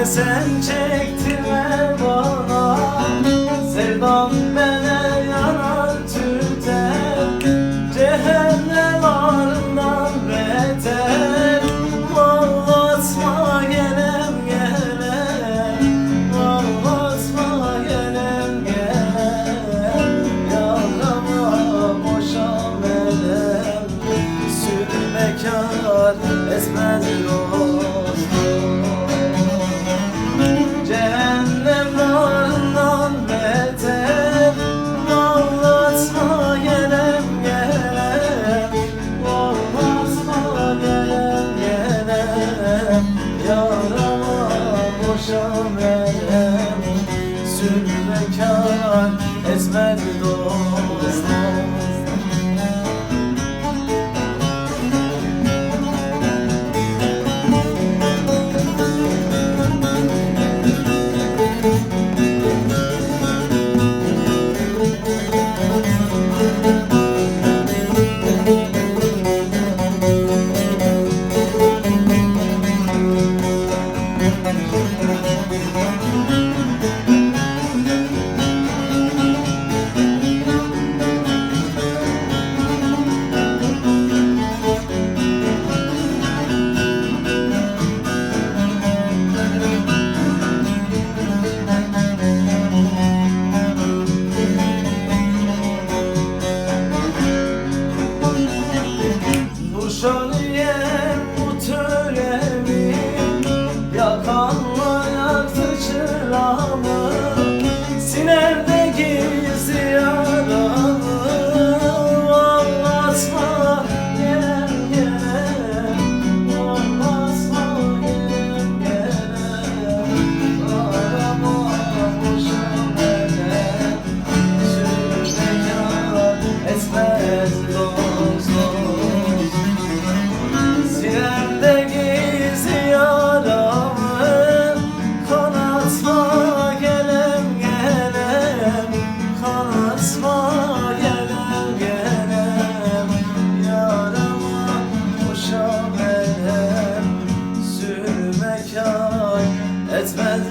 sen çektirme bana, sevdam beni yanar tüter, cehennem ağrından beter. Ağlatma gelem gelem, ağlatma gelem gelem, yarama boşa melem, sür bekar ezmez dostum. Cehennem narından beter, ağlatma gelem gelem, ağlatma gelem gelem, yarama boşa melem, sür bekar ezmez dostum. Şaniyem bu töremi, yakanla yaktı çıramı, sinemde gizli yaramı. Ağlatma gelem gelem, ağlatma gelem gelem, arama boşa melem, sür bekar ezmez dostum. Sinemde gizli yaramı, kanatma gelem gelem, kanatma gelem gelem, yarama boşa melem, sür bekar etmez